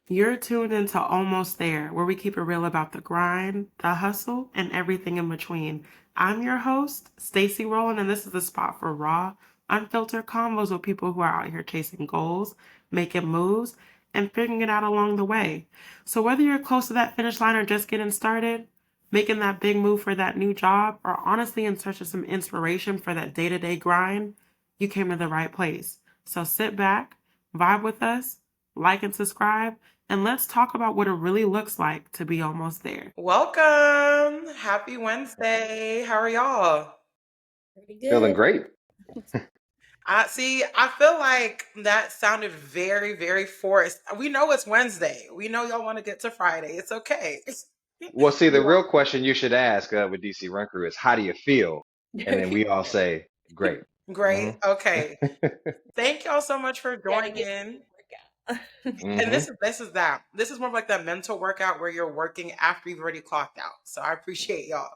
You're tuned into Almost There, where we keep it real about the grind, the hustle, and everything in between. I'm your host, Stacee Rowland, and this is the spot for raw, unfiltered convos with people who are out here chasing goals, making moves, and figuring it out along the way. So whether you're close to that finish line or just getting started, making that big move for that new job, or honestly in search of some inspiration for that day-to-day grind, you came to the right place. So sit back, vibe with us, like and subscribe, and let's talk about what it really looks like to be almost there. Welcome. Happy Wednesday. How are y'all? Pretty Feeling good. great. I feel like that sounded very, very forced. We know it's Wednesday. We know y'all want to get to Friday. It's okay. Well, see, the We real question you should ask with DC Run Crew is, how do you feel? And then we all say, great. great. hmm Okay. Thank y'all so much for Gotta get joining. workout. And hmm this is more of like that mental workout where you're working after you've already clocked out. So I appreciate y'all.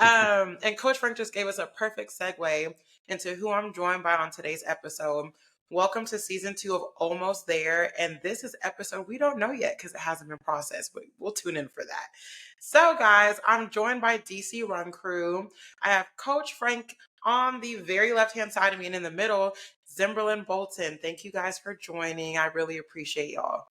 And Coach Frank just gave us a perfect segue into who I'm joined by on today's episode. Welcome to season 2 of Almost There. And this is episode we don't know yet because it hasn't been processed, but we'll tune in for that. So, guys, I'm joined by DC Run Crew. I have Coach Frank on the very left hand side of me, and in the middle, Zimberlyn Bolton. Thank you guys for joining. I really appreciate y'all.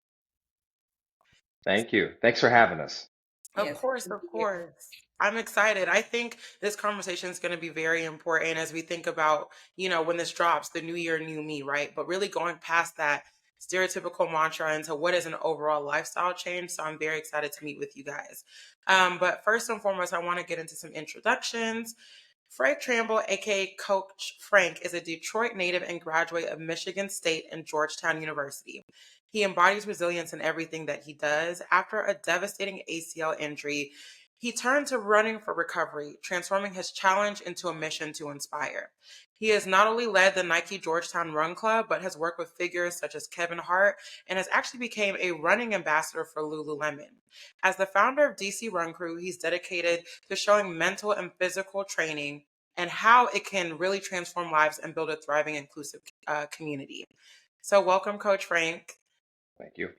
Thank you. Thanks for having us. Of Yes, course, happy to of be here. course. I'm excited. I think this conversation is going to be very important as we think about, when this drops, the new year, new me, right? But really going past that stereotypical mantra into what is an overall lifestyle change. So I'm very excited to meet with you guys. But first and foremost, I want to get into some introductions. Frank Tramble, aka Coach Frank, is a Detroit native and graduate of Michigan State and Georgetown University. He embodies resilience in everything that he does. After a devastating ACL injury, he turned to running for recovery, transforming his challenge into a mission to inspire. He has not only led the Nike Georgetown Run Club, but has worked with figures such as Kevin Hart and has actually become a running ambassador for Lululemon. As the founder of DC Run Crew, he's dedicated to showing mental and physical training and how it can really transform lives and build a thriving, inclusive community. So, welcome, Coach Frank. Thank you.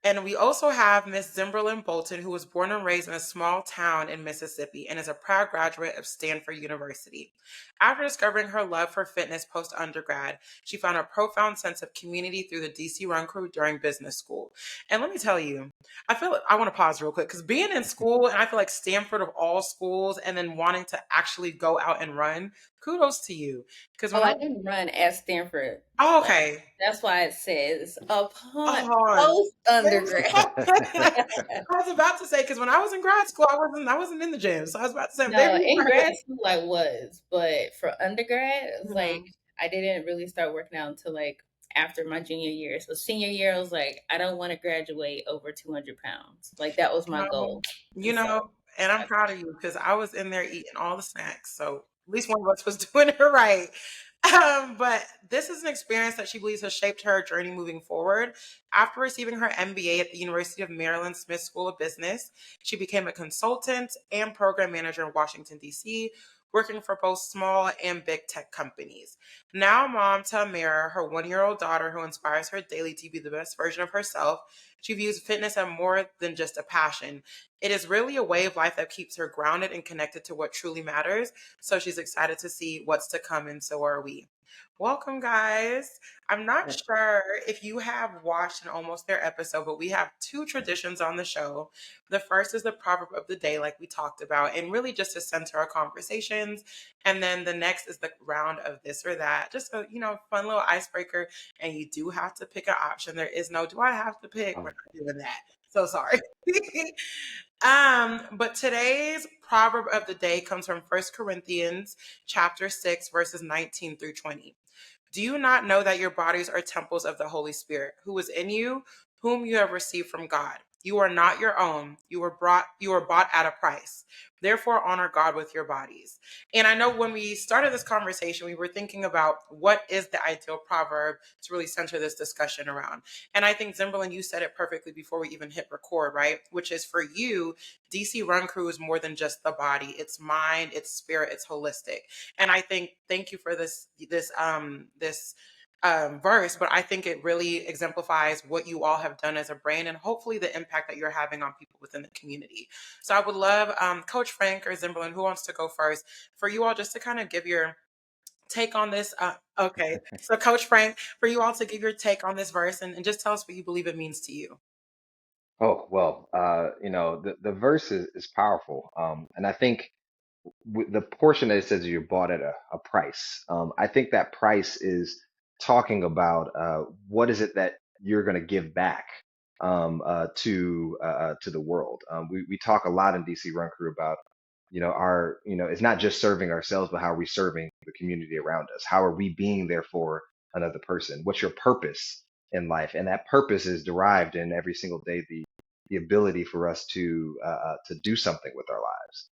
And we also have Miss Zimberlyn Bolton, who was born and raised in a small town in Mississippi and is a proud graduate of Stanford University. After discovering her love for fitness post undergrad, she found a profound sense of community through the DC Run Crew during business school. And let me tell you, I feel like I want to pause real quick because being in school, and I feel like Stanford of all schools, and then wanting to actually go out and run, kudos to you. Because Oh, when I I didn't run at Stanford. oh, Like okay. that's why it says upon Oh, post undergrad. I was about to say because when I was in grad school, I wasn't in the gym, so I was about to say No, maybe. in grad school I was, but for undergrad, it was like Mhm. I didn't really start working out until like after my junior year. So senior year, I was like, I don't want to graduate over 200 pounds. Like that was my Um, goal. you And so know, and I'm I, proud of you because I was in there eating all the snacks, so at least one of us was doing it right. But this is an experience that she believes has shaped her journey moving forward. After receiving her MBA at the University of Maryland Smith School of Business, she became a consultant and program manager in Washington, D.C., working for both small and big tech companies. Now, mom to Amira, her 1-year-old daughter who inspires her daily to be the best version of herself, she views fitness as more than just a passion. It is really a way of life that keeps her grounded and connected to what truly matters. So she's excited to see what's to come, and so are we. Welcome, guys. I'm not sure if you have watched an Almost There episode, but we have two traditions on the show. The first is the proverb of the day, like we talked about, and really just to center our conversations. And then the next is the round of this or that, just a fun little icebreaker. And you do have to pick an option. There is no, do I have to pick? We're not doing that. So sorry. But today's proverb of the day comes from First Corinthians chapter 6, verses 19 through 20. Do you not know that your bodies are temples of the Holy Spirit, who is in you, whom you have received from God? You are not your own. You were bought at a price. Therefore, honor God with your bodies. And I know when we started this conversation, we were thinking about what is the ideal proverb to really center this discussion around. And I think, Zimberlin, you said it perfectly before we even hit record, right? Which is for you, DC Run Crew is more than just the body. It's mind, it's spirit, it's holistic. And I think, thank you for this verse, but I think it really exemplifies what you all have done as a brand and hopefully the impact that you're having on people within the community. So I would love Coach Frank or Zimberlyn, who wants to go first, for you all just to kind of give your take on this. Okay, so Coach Frank, for you all to give your take on this verse and just tell us what you believe it means to you. Oh, well, the verse is powerful. And I think the portion that it says you're bought at a price, I think that price is talking about what is it that you're going to give back to the world. We talk a lot in DC Run Crew about, it's not just serving ourselves, but how are we serving the community around us? How are we being there for another person? What's your purpose in life? And that purpose is derived in every single day, the ability for us to do something with our lives,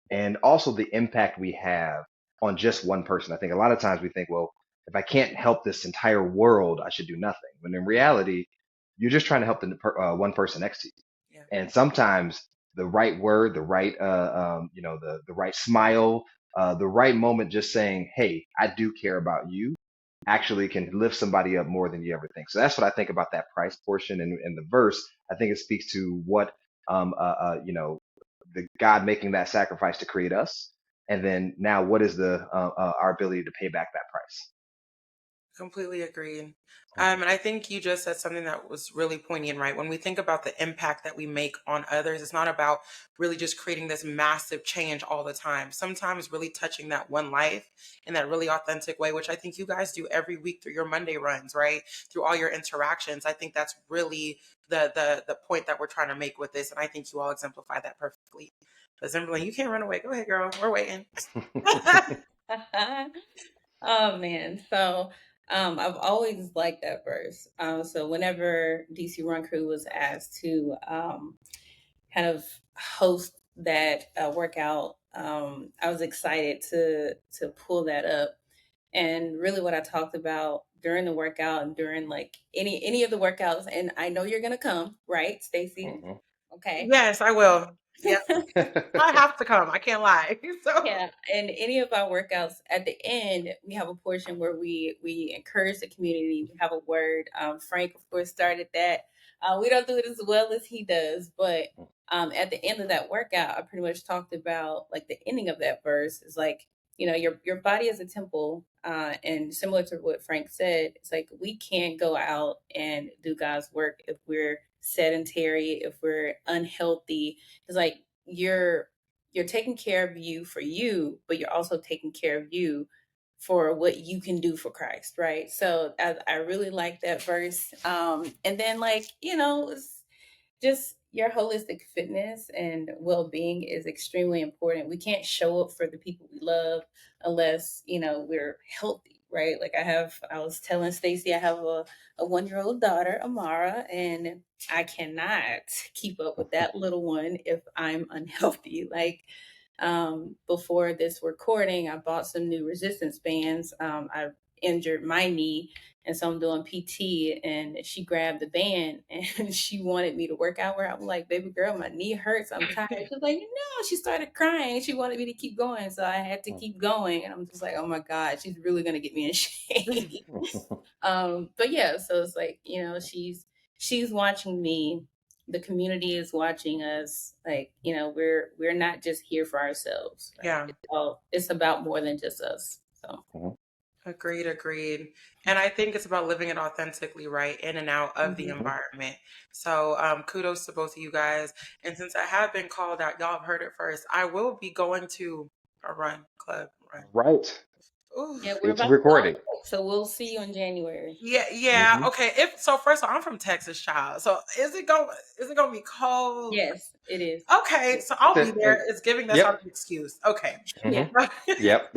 and also the impact we have on just one person. I think a lot of times we think, well, if I can't help this entire world, I should do nothing. When in reality, you're just trying to help one person next to you. Yeah. And sometimes the right word, the right, the right smile, the right moment, just saying, "Hey, I do care about you," actually can lift somebody up more than you ever think. So that's what I think about that price portion and the verse. I think it speaks to what, the God making that sacrifice to create us, and then now what is the our ability to pay back that price. Completely agreed. Mhm. And I think you just said something that was really poignant, right? When we think about the impact that we make on others, it's not about really just creating this massive change all the time. Sometimes really touching that one life in that really authentic way, which I think you guys do every week through your Monday runs, right? Through all your interactions. I think that's really the point that we're trying to make with this. And I think you all exemplify that perfectly. But Zimberlyn, you can't run away. Go ahead, girl. We're waiting. Oh man. So I've always liked that verse. So whenever DC Run Crew was asked to kind of host that workout, I was excited to pull that up. And really what I talked about during the workout and during like any of the workouts, and I know you're gonna come, right, Stacey? Mhm. Okay. Yes, I will. Yep. I have to come. I can't lie. So Yeah, and any of our workouts at the end, we have a portion where we encourage the community. We have a word. Frank, of course, started that. We don't do it as well as he does, but at the end of that workout, I pretty much talked about like the ending of that verse is like your body is a temple, and similar to what Frank said, it's like we can't go out and do God's work if we're sedentary, if we're unhealthy. It's like you're taking care of you for you, but you're also taking care of you for what you can do for Christ, right? So I really like that verse. And then like, it's just your holistic fitness and well-being is extremely important. We can't show up for the people we love unless, we're healthy, right? Like I was telling Stacey, I have a 1-year-old daughter, Amara, and I cannot keep up with that little one if I'm unhealthy. Like before this recording, I bought some new resistance bands. I injured my knee, and so I'm doing PT. And she grabbed the band, and she wanted me to work out where I'm like, "Baby girl, my knee hurts. I'm tired." She was like, "No." She started crying. She wanted me to keep going, so I had to keep going. And I'm just like, "Oh my God, she's really gonna get me in shape." But yeah, so it's like she's watching me, the community is watching us, like we're not just here for ourselves, right? yeah. It's about more than just us. So Mhm. Agreed, agreed. And I think it's about living it authentically, right, in and out of the mhm. Mhm. environment. So kudos to both of you guys. And since I have been called out, y'all have heard it first. I will be going to a run club run. All right. Ooh. Yeah, we're It's about to go on recording. break, so we'll see you in January. Yeah, yeah. Hmm. Okay. If so, first of all, I'm from Texas, child. So is it gonna be cold? Yes, it is. Okay, so It's I'll be it. there. It's giving that's not Yep. an excuse. Okay. Yeah. Hmm. Yep.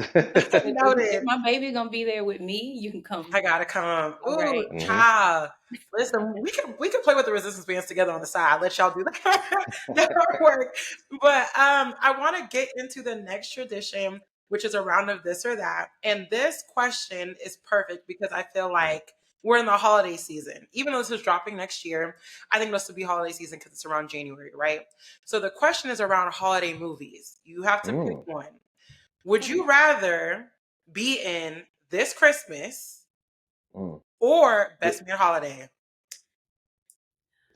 If Noted. my baby's gonna be there with me, you can come. I gotta come. All Ooh, right. Hmm. child. Listen, we can play with the resistance bands together on the side. Let y'all do that. That work. But I want to get into the next tradition, which is a round of this or that. And this question is perfect because I feel like we're in the holiday season. Even though this is dropping next year, I think this will be holiday season because it's around January, right? So the question is around holiday movies. You have to pick Mm. one. Would you rather be in This Christmas Mm. or Best Man Holiday?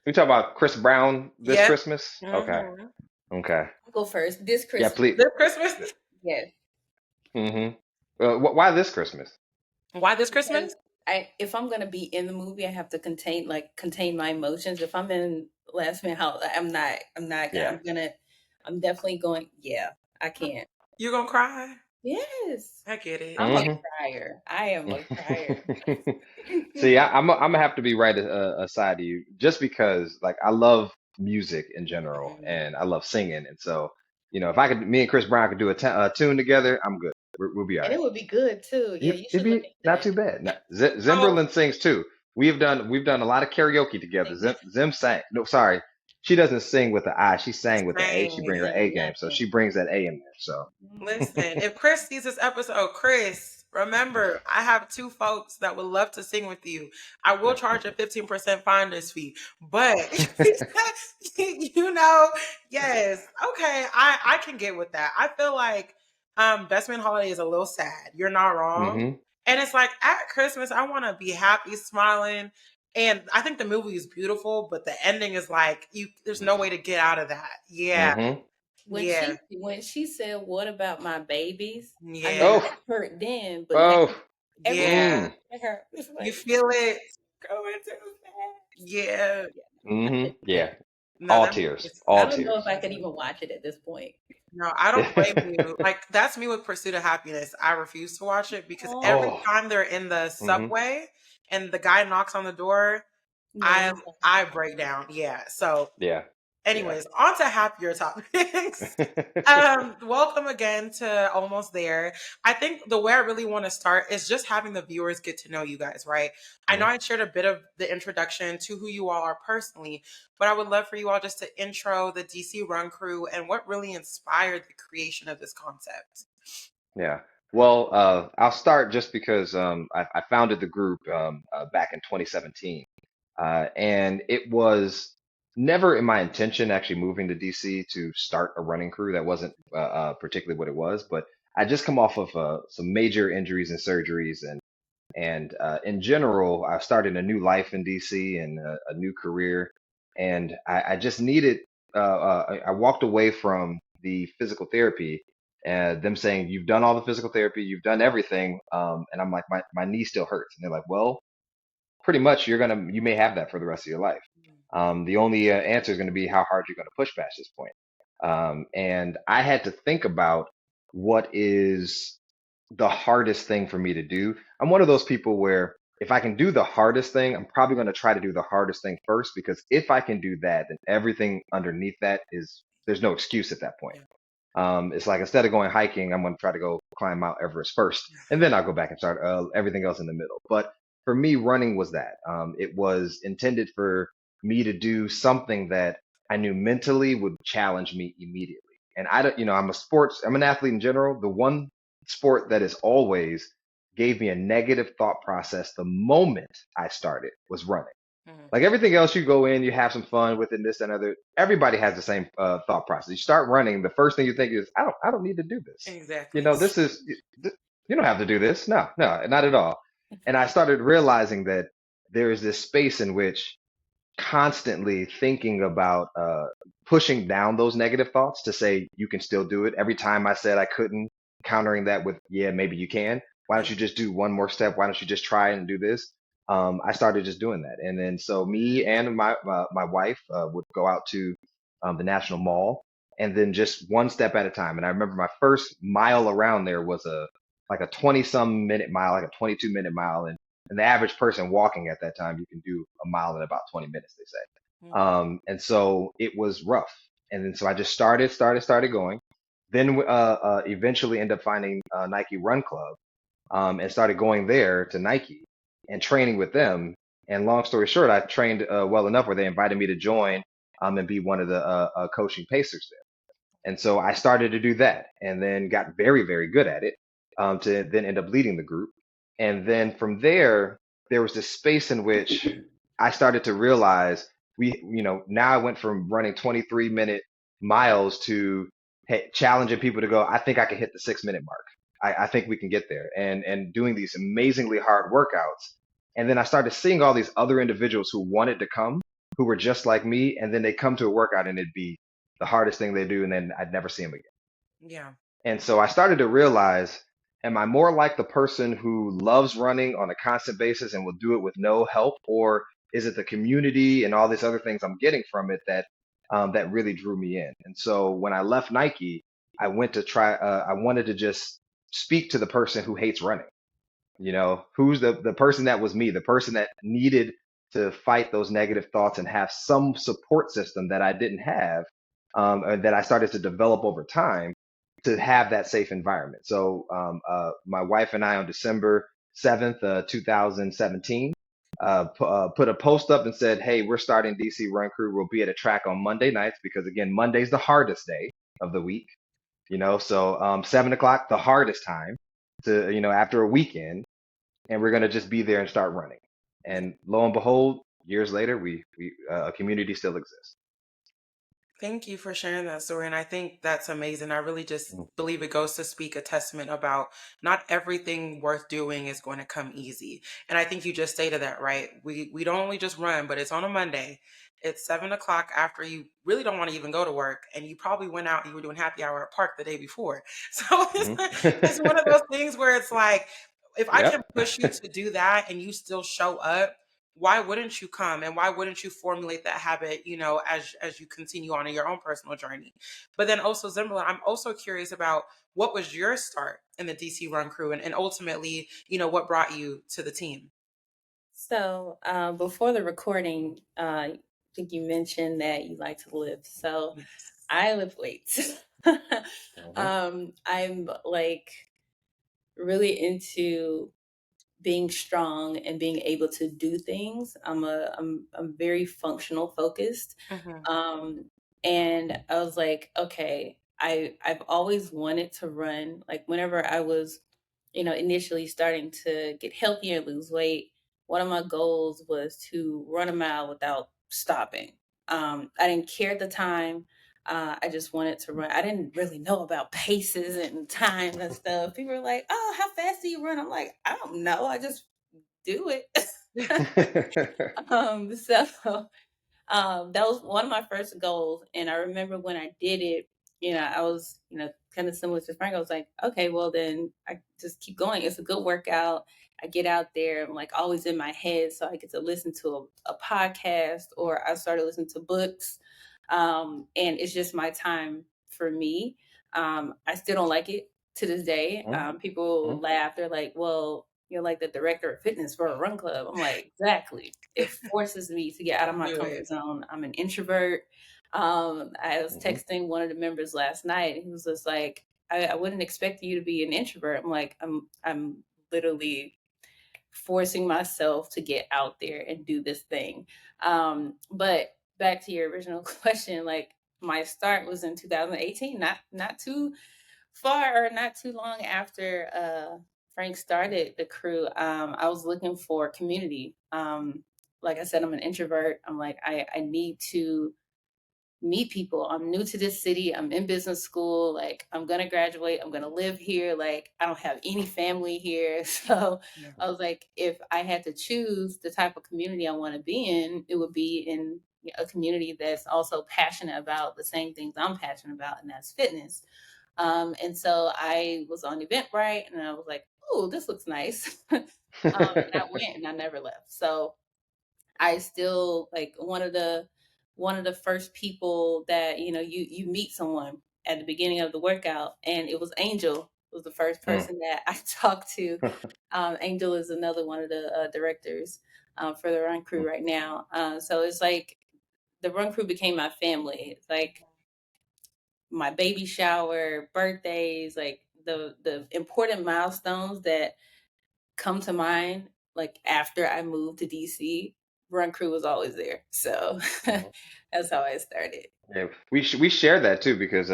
We talk about Chris Brown this Yep. Christmas? Okay. Okay. I'll go first. This Yeah, Christmas. please. This Christmas? Yes. Why this Christmas? Why this Because Christmas? if I'm gonna be in the movie, I have to contain my emotions. If I'm in Last Man House, I'm not. Yeah. I'm definitely going. Yeah, I can't. You gonna cry? Yes, I get it. I'm a hmm crier. I am a crier. See, I'm gonna have to be right aside of you, just because like I love music in general Mhm. and I love singing, and so if I could, me and Chris Brown could do a tune together, I'm good. We'll be all And right. it would be good too. Yeah, you It'd should look be into not that. too bad. So Zimberlyn sings too. We've done a lot of karaoke together. Zim sang. No, sorry, she doesn't sing with the I. She sang with the A. She brings her same. A Yeah, game, so she brings that A in there. So Listen, if Chris sees this episode, Chris, remember, I have two folks that would love to sing with you. I will charge a 15% finder's fee, but you know, yes, okay, I can get with that. I feel like Best Man Holiday is a little sad. You're not wrong. hmm And it's like at Christmas, I want to be happy, smiling. And I think the movie is beautiful, but the ending is like there's no way to get out of that. Yeah. hmm Yeah. when she said, "What about my babies?" I know Yeah. Oh, that hurt then, but now oh, every Yeah. mm, it hurt. It's You like feel it? going too fast. Yeah. I couldn't do yeah. it. No, All that tears, makes I all don't know tears. if I could even watch it at this point. no, I don't blame you. Like that's me with Pursuit of Happiness. I refuse to watch it because every Oh, Oh, time they're in the hmm subway and the guy knocks on the door, yeah, I you. I break down. Yeah. So yeah, yeah. anyways, on to happier topics. Welcome again to Almost There. I think the way I really want to start is just having the viewers get to know you guys, right? I know Mhm. I shared a bit of the introduction to who you all are personally, but I would love for you all just to intro the DC Run Crew and what really inspired the creation of this concept. Yeah. Well, I'll start just because I founded the group back in 2017. And it was never in my intention actually moving to DC to start a running crew. That wasn't particularly what it was, but I just come off of some major injuries and surgeries, and in general, I started a new life in DC and a new career, and I just needed. I walked away from the physical therapy, and them saying, "You've done all the physical therapy, you've done everything," and I'm like, my knee still hurts, and they're like, "Well, pretty much you may have that for the rest of your life. The only answer is going to be how hard you're going to push past this point." And I had to think about what is the hardest thing for me to do. I'm one of those people where if I can do the hardest thing, I'm probably going to try to do the hardest thing first, because if I can do that, then everything underneath that is there's no excuse at that point. Yeah. It's like instead of going hiking, I'm going to try to go climb Mount Everest first, and then I'll go back and start everything else in the middle. But for me, running was that. It was intended for me to do something that I knew mentally would challenge me immediately. And I don't, I'm an athlete in general. The one sport that is always gave me a negative thought process the moment I started was running. Mhm. Like everything else, you go in, you have some fun with it, and this and other. Everybody has the same thought process. You start running, the first thing you think is, I don't need to do this. Exactly. This is, you don't have to do this. No, no, not at all. And I started realizing that there is this space in which constantly thinking about pushing down those negative thoughts to say you can still do it. Every time I said I couldn't, countering that with, yeah, maybe you can. Why don't you just do one more step? Why don't you just try and do this? I started just doing that. And then so me and my wife would go out to the National Mall, and then just one step at a time. And I remember my first mile around there was a 20 some minute mile, like a 22-minute mile. And the average person walking at that time, you can do a mile in about 20 minutes, they say. Mhm. And so it was rough. And then so I just started going. Then eventually end up finding Nike Run Club, and started going there to Nike and training with them. And long story short, I trained well enough where they invited me to join and be one of the coaching pacers there. And so I started to do that, and then got very, very good at it, to then end up leading the group. And then from there was this space in which I started to realize now I went from running 23-minute miles to challenging people to go, I think I can hit the 6-minute mark. I think we can get there, and doing these amazingly hard workouts. And then I started seeing all these other individuals who wanted to come, who were just like me, and then they come to a workout and it'd be the hardest thing they do, and then I'd never see them again. Yeah. And so I started to realize, am I more like the person who loves running on a constant basis and will do it with no help, or is it the community and all these other things I'm getting from it that really drew me in? And so when I left Nike, I went to try. I wanted to just speak to the person who hates running. Who's the person that was me, the person that needed to fight those negative thoughts and have some support system that I didn't have, and that I started to develop over time to have that safe environment. So my wife and I on December 7th, 2017, put a post up and said, "Hey, we're starting DC Run Crew. We'll be at a track on Monday nights because again, Monday's the hardest day of the week. So 7 o'clock, the hardest time to after a weekend, and we're gonna just be there and start running." And lo and behold, years later, we a community still exists. Thank you for sharing that story. And I think that's amazing. I really just Mm. believe it goes to speak a testament about not everything worth doing is going to come easy. And I think you just stated that, right? We don't only just run, but it's on a Monday. It's 7 o'clock after you really don't want to even go to work. And you probably went out, you were doing happy hour at park the day before. So it's one of Mhm. those things where it's like, if I can Yep. push you to do that and you still show up, why wouldn't you come, and why wouldn't you formulate that habit, as you continue on in your own personal journey? But then also, Zimberlyn, I'm also curious about what was your start in the DC Run Crew, and ultimately, what brought you to the team? So before the recording, I think you mentioned that you like to lift. So Yes. I lift weights. Mhm. I'm like really into being strong and being able to do things. I'm very functional focused. Hmm. Um and I was like, okay, I've always wanted to run. Like whenever I was, initially starting to get healthier, lose weight, one of my goals was to run a mile without stopping. I didn't care at the time. I just wanted to run. I didn't really know about paces and time and stuff. People were like, "Oh, how fast do you run?" I'm like, "I don't know. I just do it." So that was one of my first goals. And I remember when I did it, I was, kind of similar to Frank. I was like, okay, well, then I just keep going. It's a good workout. I get out there. I'm like always in my head. So I get to listen to a podcast, or I started listening to books. And it's just my time for me. I still don't like it to this day. Mhm. People Mhm. laugh. They're like, well, you're like the director of fitness for a run club. I'm like, exactly. It forces me to get out of my Do it. comfort zone. I'm an introvert. I was Mhm. texting one of the members last night, and he was just like, I wouldn't expect you to be an introvert. I'm like, I'm literally forcing myself to get out there and do this thing. But back to your original question, like my start was in 2018, not too far or not too long after Frank started the crew. I was looking for community. Like I said, I'm an introvert. I'm like, I need to meet people. I'm new to this city. I'm in business school. Like, I'm going to graduate. I'm going to live here. Like, I don't have any family here. So Yeah. I was like, if I had to choose the type of community I want to be in, it would be in a community that's also passionate about the same things I'm passionate about, and that's fitness. And so I was on Eventbrite, and I was like, oh, this looks nice. And I went and I never left. So I still like one of the first people that you meet someone at the beginning of the workout, and it was Angel was the first Mm. person that I talked to. Angel is another one of the directors for the Run Crew Mm. right now. So it's like the Run Crew became my family. It's like my baby shower, birthdays, like the important milestones that come to mind, like after I moved to DC, Run Crew was always there. So Mhm. that's how I started. Yeah, we share that too because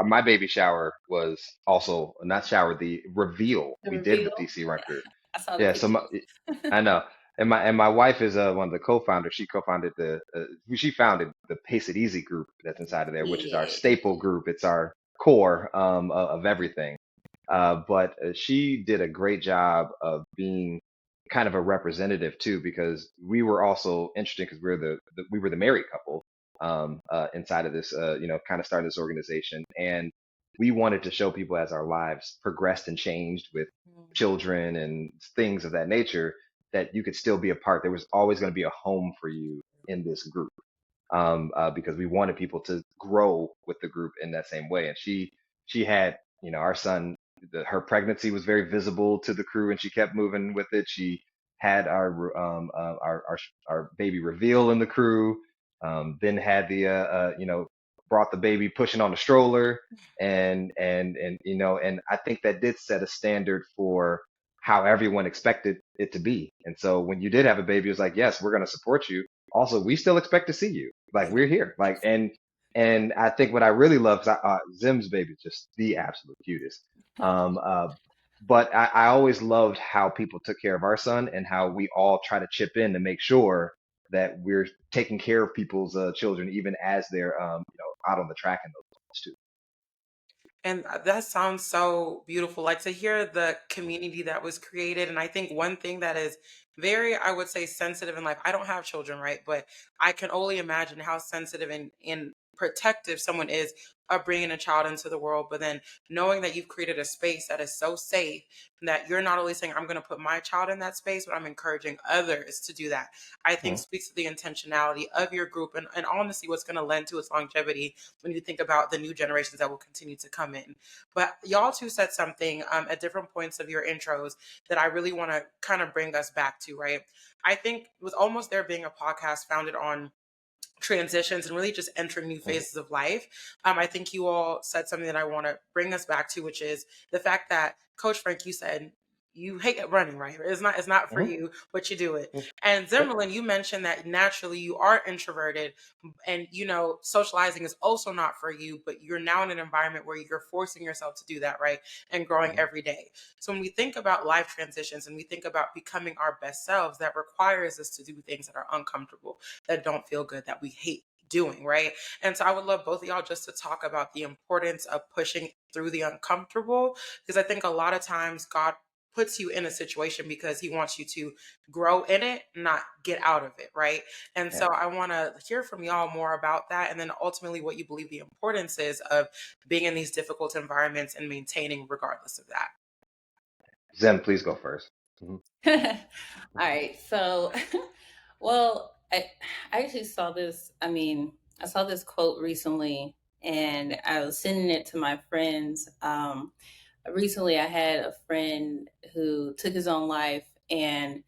my baby shower was also not shower, the reveal The we did reveal, with DC Run Crew. I saw the Yeah, so pictures. I know, and my wife is one of the co-founders. She co-founded she founded the Pace It Easy group that's inside of there, which is our Yeah. staple group. It's our core of everything. But she did a great job of being kind of a representative too, because we were also interesting because we were the married couple inside of this, kind of started this organization, and we wanted to show people as our lives progressed and changed with children and things of that nature that you could still be a part. There was always going to be a home for you in this group, because we wanted people to grow with the group in that same way. And she had, our son, her pregnancy was very visible to the crew, and she kept moving with it. She had our baby reveal in the crew, then had brought the baby pushing on the stroller, and I think that did set a standard for how everyone expected it to be. And so when you did have a baby, it was like, yes, we're going to support you. Also, we still expect to see you. Like, we're here. Like, and I think what I really love is Zim's baby is just the absolute cutest. Um, uh, but I always loved how people took care of our son, and how we all try to chip in to make sure that we're taking care of people's children, even as they're out on the track in those moments too. And that sounds so beautiful. Like to hear the community that was created. And I think one thing that is very, I would say, sensitive in life. I don't have children, right? But I can only imagine how sensitive and protective someone is of bringing a child into the world. But then knowing that you've created a space that is so safe that you're not only saying, I'm going to put my child in that space, but I'm encouraging others to do that. I think Mhm. speaks to the intentionality of your group, and honestly, what's going to lend to its longevity when you think about the new generations that will continue to come in. But y'all two said something at different points of your intros that I really want to kind of bring us back to, right? I think with Almost There being a podcast founded on transitions and really just entering new Mhm. phases of life, I think you all said something that I want to bring us back to, which is the fact that Coach Frank, you said you hate running, right? It's not for Mhm. you, but you do it. Mhm. And Yep. Zimmerlyn, you mentioned that naturally you are introverted, and socializing is also not for you, but you're now in an environment where you're forcing yourself to do that, right? And growing Mhm. every day. So when we think about life transitions and we think about becoming our best selves, that requires us to do things that are uncomfortable, that don't feel good, that we hate doing, right? And so I would love both of y'all just to talk about the importance of pushing through the uncomfortable, because I think a lot of times God puts you in a situation because he wants you to grow in it, not get out of it, right? And Yeah. so I want to hear from y'all more about that, and then ultimately what you believe the importance is of being in these difficult environments and maintaining regardless of that. Zim, please go first. Mhm. All right. So, well, I actually saw this. I mean, I saw this quote recently, and I was sending it to my friends. Recently, I had a friend who took his own life, and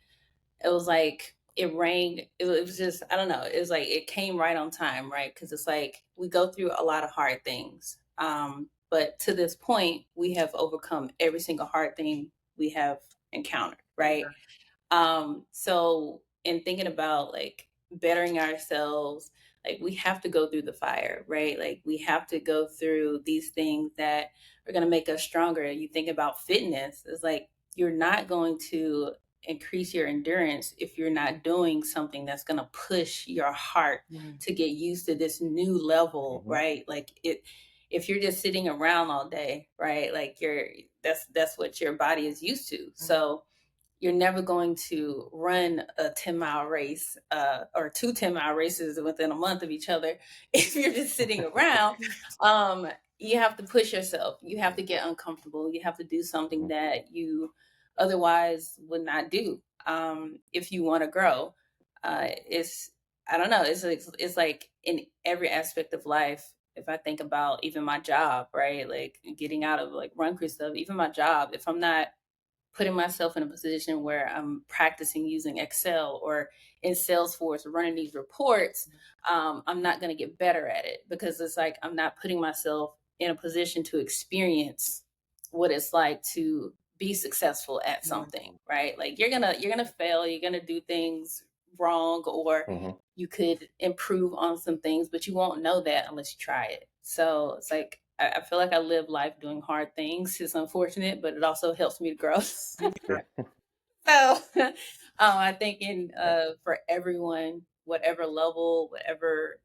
it was like it rang. It was just, I don't know. It was like it came right on time, right? Because it's like we go through a lot of hard things. But to this point, we have overcome every single hard thing we have encountered, right? So in thinking about like bettering ourselves, like we have to go through the fire, right? Like we have to go through these things that are going to make us stronger. You think about fitness, it's like you're not going to increase your endurance if you're not doing something that's going to push your heart Mhm. to get used to this new level, Mhm. right? Like it, if you're just sitting around all day, right? Like that's what your body is used to. So you're never going to run a 10-mile race, or 2 10-mile races within a month of each other if you're just sitting around. um, you have to push yourself. You have to get uncomfortable. You have to do something Mhm. that you otherwise would not do, if you want to grow. It's, I don't know, it's like in every aspect of life. If I think about even my job, right, like getting out of like run crew stuff, even my job, if I'm not putting myself in a position where I'm practicing using Excel or in Salesforce running these reports, I'm not going to get better at it, because it's like I'm not putting myself in a position to experience what it's like to be successful at Mhm. something, right? Like you're gonna fail, you're gonna do things wrong, or Mhm. you could improve on some things, but you won't know that unless you try it. So it's like I feel like I live life doing hard things. It's unfortunate, but it also helps me to grow. Yeah. So I think in Yeah. for everyone, whatever level, whatever,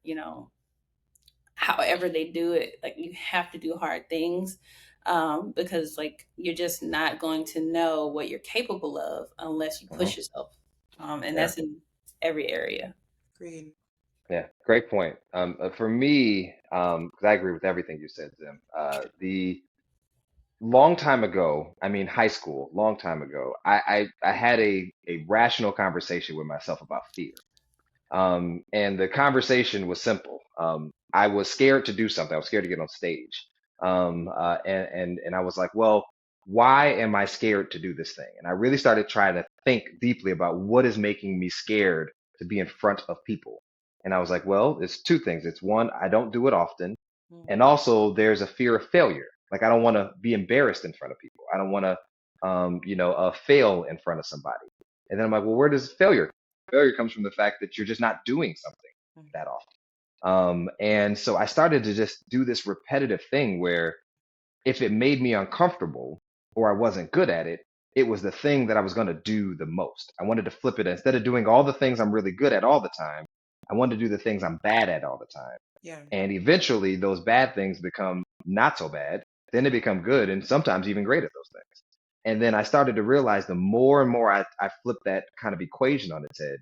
however they do it, like you have to do hard things. because like you're just not going to know what you're capable of unless you push Hmm. yourself, and Yeah. that's in every area. Agreed. Yeah. Great point. For me, because I agree with everything you said, Zim. The long time ago, I mean high school, long time ago, I had a rational conversation with myself about fear. And the conversation was simple. I was scared to do something. I was scared to get on stage. And I was like, well, why am I scared to do this thing? And I really started trying to think deeply about what is making me scared to be in front of people. And I was like, well, it's two things. It's one, I don't do it often. Mm. And also there's a fear of failure. Like I don't want to be embarrassed in front of people. I don't want to, fail in front of somebody. And then I'm like, well, where does failure? Failure comes from the fact that you're just not doing something Mm. that often. And so I started to just do this repetitive thing where if it made me uncomfortable or I wasn't good at it, it was the thing that I was going to do the most. I wanted to flip it. Instead of doing all the things I'm really good at all the time, I wanted to do the things I'm bad at all the time. Yeah. And eventually those bad things become not so bad. Then they become good and sometimes even great at those things. And then I started to realize the more and more I flipped that kind of equation on its head,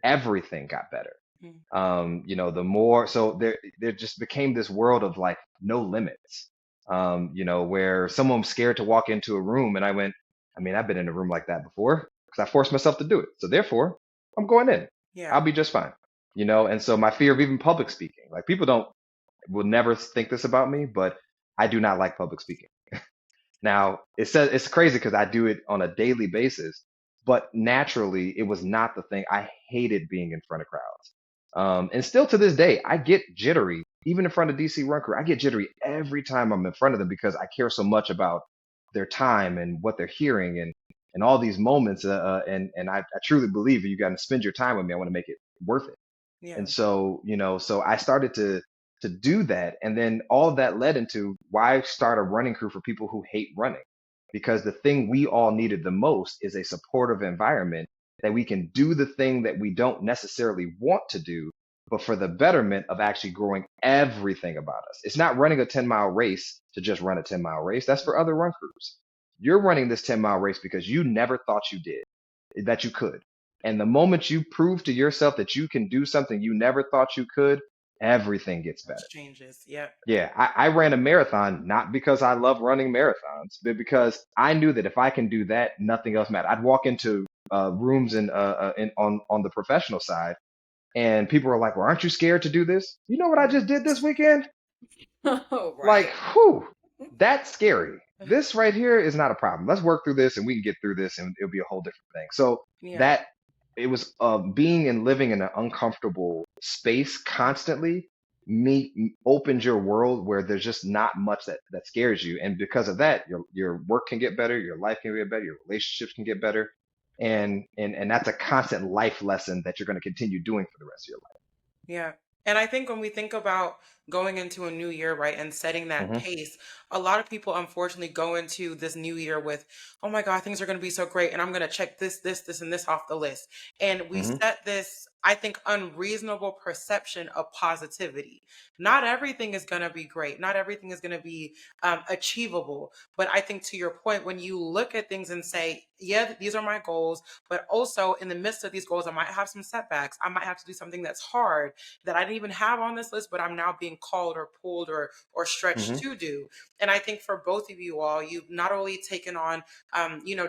everything got better. Mm. The more, so there just became this world of like no limits. Where someone was scared to walk into a room and I went, I mean, I've been in a room like that before because I forced myself to do it. So therefore, I'm going in. Yeah. I'll be just fine. And so my fear of even public speaking, like people will never think this about me, but I do not like public speaking. Now, it says it's crazy because I do it on a daily basis, but naturally, it was not the thing. I hated being in front of crowds. And still to this day, I get jittery, even in front of DC Run Crew. I get jittery every time I'm in front of them because I care so much about their time and what they're hearing and all these moments. And I truly believe you got to spend your time with me. I want to make it worth it. Yeah. And so, so I started to do that. And then all of that led into why start a running crew for people who hate running. Because the thing we all needed the most is a supportive environment that we can do the thing that we don't necessarily want to do, but for the betterment of actually growing everything about us. It's not running a 10-mile race to just run a 10-mile race. That's for other run crews. You're running this 10-mile race because you never thought you did, that you could. And the moment you prove to yourself that you can do something you never thought you could, everything gets better. Changes. Yeah. Yeah, I ran a marathon not because I love running marathons, but because I knew that if I can do that, nothing else mattered. I'd walk into rooms on the professional side, and people were like, "Well, aren't you scared to do this?" You know what I just did this weekend? Like, Right. whew, that's scary. This right here is not a problem. Let's work through this and we can get through this and it'll be a whole different thing. So Yeah. that it was being and living in an uncomfortable space constantly opens your world where there's just not much that scares you. And because of that, your work can get better, your life can get better, your relationships can get better. And that's a constant life lesson that you're going to continue doing for the rest of your Yeah. And I think when we think about going into a new year, right, and setting that life. pace, a lot of people unfortunately go into this new year with, oh my God, things are going to be so great. And I'm going to check this, and this off the list. And we Hmm. set this, I think, unreasonable perception of positivity. Not everything is going to be great. Not everything is going to be achievable. But I think to your point, when you look at things and say, yeah, these are my goals, but also in the midst of these goals, I might have some setbacks. I might have to do something that's hard that I didn't even have on this list, but I'm now being called or pulled or stretched Hmm. to do. And I think for both of you all, you've not only taken on,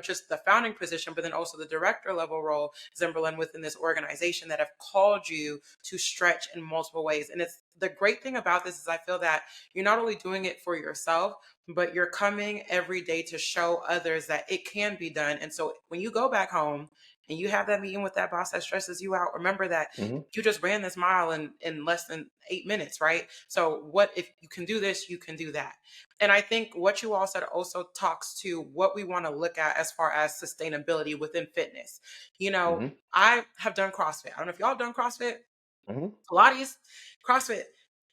just the founding position, but then also the director level role, Zimberlyn, within this organization that have called you to stretch in multiple ways. And it's the great thing about this is I feel that you're not only doing it for yourself, but you're coming every day to show others that it can be done. And so when you go back home and you have that meeting with that boss that stresses you out, remember that Hmm. you just ran this mile in less than 8 minutes, right? So what if you can do this, you can do that. And I think what you all said also talks to what we want to look at as far as sustainability within fitness. Hmm. I have done CrossFit. I don't know if y'all have done CrossFit. Hmm. Pilates, CrossFit,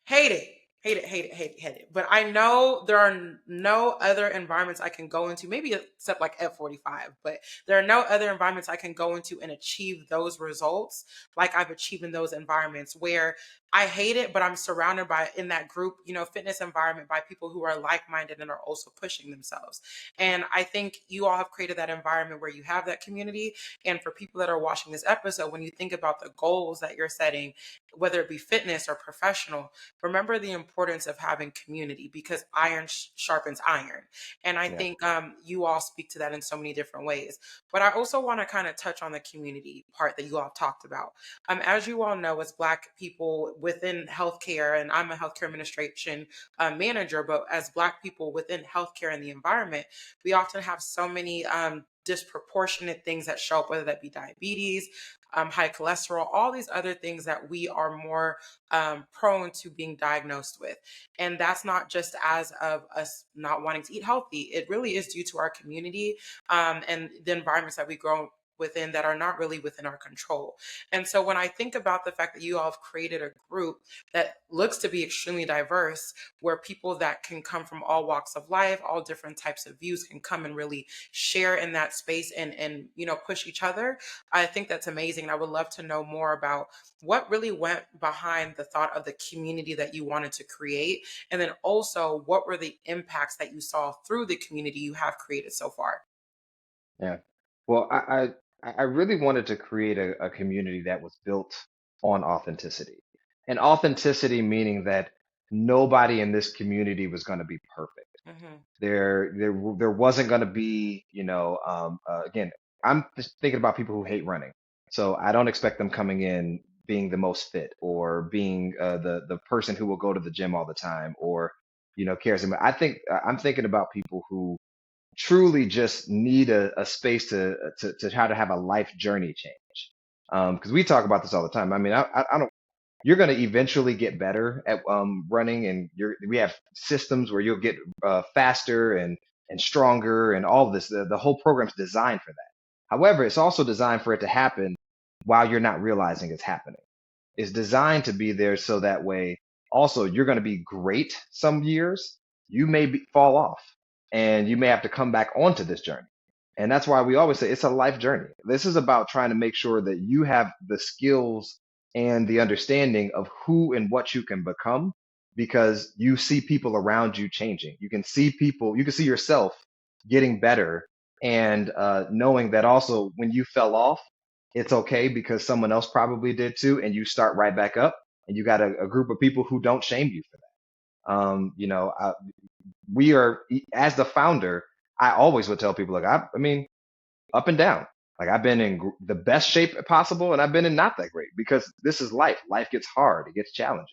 hate it. Hate it, hate it, hate it, hate it. But I know there are no other environments I can go into, maybe except like F45, but there are no other environments I can go into and achieve those results like I've achieved in those environments where I hate it, but I'm surrounded by in that group, fitness environment by people who are like minded and are also pushing themselves. And I think you all have created that environment where you have that community. And for people that are watching this episode, when you think about the goals that you're setting, whether it be fitness or professional, remember the importance of having community because iron sharpens iron. And I Yeah. think you all speak to that in so many different ways. But I also want to kind of touch on the community part that you all talked about. As you all know, as Black people within healthcare, and I'm a healthcare administration manager, but as Black people within healthcare and the environment, we often have so many disproportionate things that show up, whether that be diabetes, high cholesterol, all these other things that we are more prone to being diagnosed with. And that's not just as of us not wanting to eat healthy. It really is due to our community and the environments that we grow within that are not really within our control. And so when I think about the fact that you all have created a group that looks to be extremely diverse, where people that can come from all walks of life, all different types of views can come and really share in that space and push each other, I think that's amazing. And I would love to know more about what really went behind the thought of the community that you wanted to create. And then also, what were the impacts that you saw through the community you have created so far? Yeah. Well, I really wanted to create a community that was built on authenticity. And authenticity meaning that nobody in this community was going to be perfect. Hmm. There wasn't going to be, again, I'm just thinking about people who hate running. So I don't expect them coming in being the most fit or being the person who will go to the gym all the time or, cares. I'm thinking about people who truly just need a space to try to have a life journey change. Because we talk about this all the time. I mean, I don't. You're going to eventually get better at running, and we have systems where you'll get faster and stronger, and all of this. The whole program's designed for that. However, it's also designed for it to happen while you're not realizing it's happening. It's designed to be there so that way also you're going to be great some years. You may fall off and you may have to come back onto this journey. And that's why we always say it's a life journey. This is about trying to make sure that you have the skills and the understanding of who and what you can become because you see people around you changing. You can see people, you can see yourself getting better and knowing that also when you fell off, it's okay because someone else probably did too, and you start right back up, and you got a group of people who don't shame you for that. We are as the founder. I always would tell people like I mean, up and down. Like I've been in the best shape possible, and I've been in not that great because this is life. Life gets hard, it gets challenging.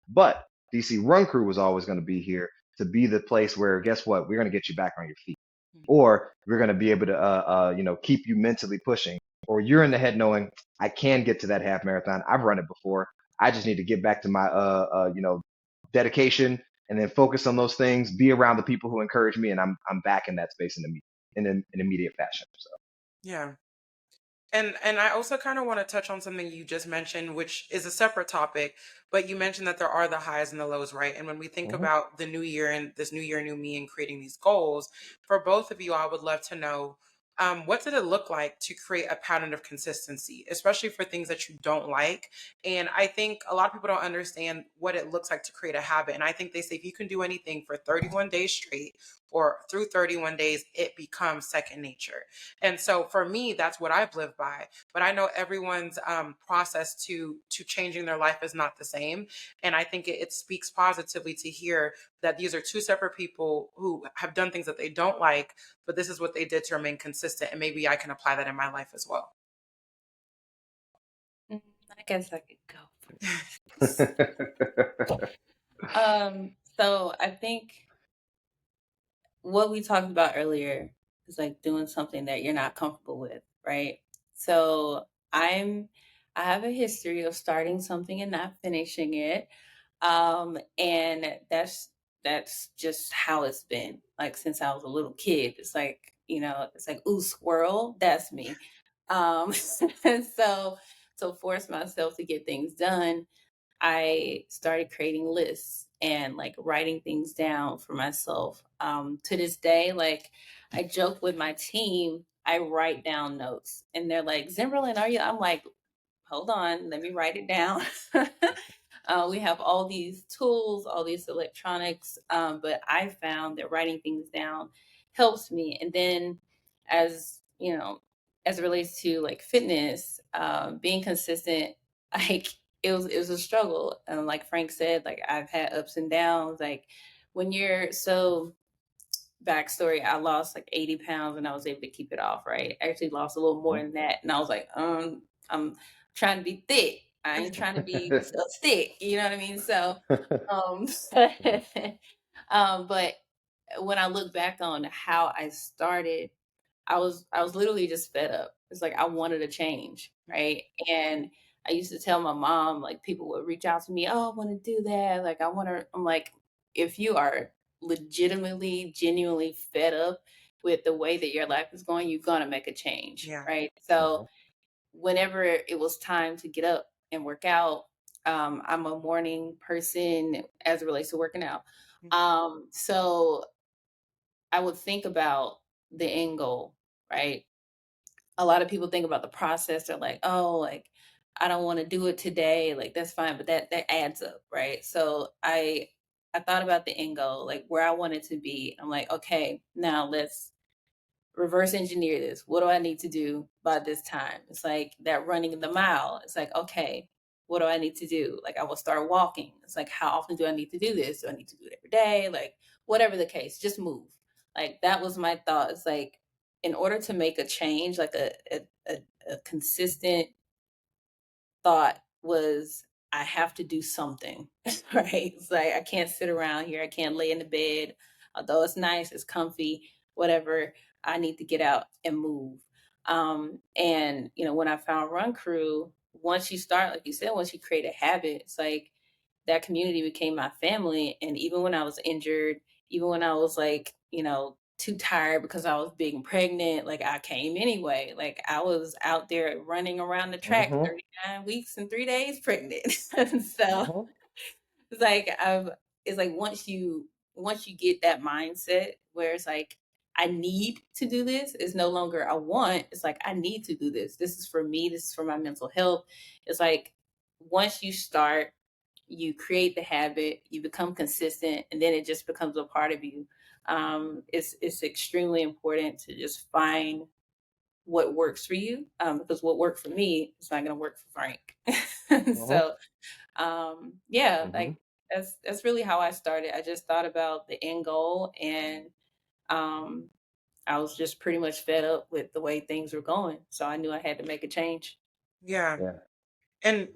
But DC Run Crew was always going to be here to be the place where guess what? We're going to get you back on your feet or we're going to be able to keep you mentally pushing or you're in the head knowing I can get to that half marathon. I've run it before. I just need to get back to my dedication and then focus on those things, be around the people who encourage me, and I'm back in that space in an immediate fashion. So Yeah. And I also kind of want to touch on something you just mentioned, which is a separate topic, but you mentioned that there are the highs and the lows, right? And when we think mhm. about the new year and this new year, new me, and creating these goals, for both of you, I would love to know what did it look like to create a pattern of consistency, especially for things that you don't like? And I think a lot of people don't understand what it looks like to create a habit. And I think they say if you can do anything for 31 days straight or through 31 days, it becomes second nature. And so for me, that's what I've lived by. But I know everyone's process to changing their life is not the same. And I think it speaks positively to hear that these are two separate people who have done things that they don't like, but this is what they did to remain consistent. And maybe I can apply that in my life as well. Mm, I guess I could go first. So I think what we talked about earlier is like doing something that you're not comfortable with, right? So I'm I have a history of starting something and not finishing it. And that's just how it's been. Like since I was a little kid. It's like, it's like, ooh, squirrel, that's me. And so to force myself to get things done, I started creating lists and like writing things down for myself. To this day, like I joke with my team, I write down notes and they're like, Zimberlyn, are you? I'm like, hold on, let me write it down. We have all these tools, all these electronics, but I found that writing things down helps me. And then, as you know, as it relates to like fitness, being consistent, like it was a struggle. And like Frank said, like I've had ups and downs. Like when you're so backstory, I lost like 80 pounds and I was able to keep it off, right? I actually lost a little more than that. And I was like, I'm trying to be thick. I ain't trying to be so thick. You know what I mean? So, um, but when I look back on how I started, I was literally just fed up. It's like I wanted a change, right? And I used to tell my mom, like people would reach out to me, oh, I want to do that. Like I want to. I'm like, if you are legitimately, genuinely fed up with the way that your life is going, you're gonna make a change, Yeah. right? So whenever it was time to get up and work out, I'm a morning person as it relates to working out. So I would think about the end goal, right? A lot of people think about the process. They're like, oh, like I don't want to do it today. Like that's fine, but that adds up, right? So I thought about the end goal, like where I wanted to be. I'm like, okay, now let's reverse engineer this. What do I need to do by this time? It's like that running the mile. It's like, okay, what do I need to do? Like I will start walking. It's like, how often do I need to do this? Do I need to do it every day? Like whatever the case, just move. Like that was my thought. It's like in order to make a change, like a consistent thought was I have to do something, right? It's like I can't sit around here. I can't lay in the bed. Although it's nice, it's comfy, whatever. I need to get out and move. And when I found Run Crew, once you start, like you said, once you create a habit, it's like that community became my family. And even when I was injured, even when I was like, too tired because I was being pregnant, like I came anyway. Like I was out there running around the track Hmm. 39 weeks and 3 days pregnant. So Hmm. it's like it's like once you get that mindset where it's like I need to do this, it's no longer I want, it's like I need to do this. This is for me, this is for my mental health. It's like once you start, you create the habit, you become consistent, and then it just becomes a part of you. It's extremely important to just find what works for you, because what worked for me is not going to work for Frank. Hmm. So yeah, Hmm. like that's really how I started. I just thought about the end goal, and um, I was just pretty much fed up with the way things were going, so I knew I had to make a change. Yeah. Yeah. And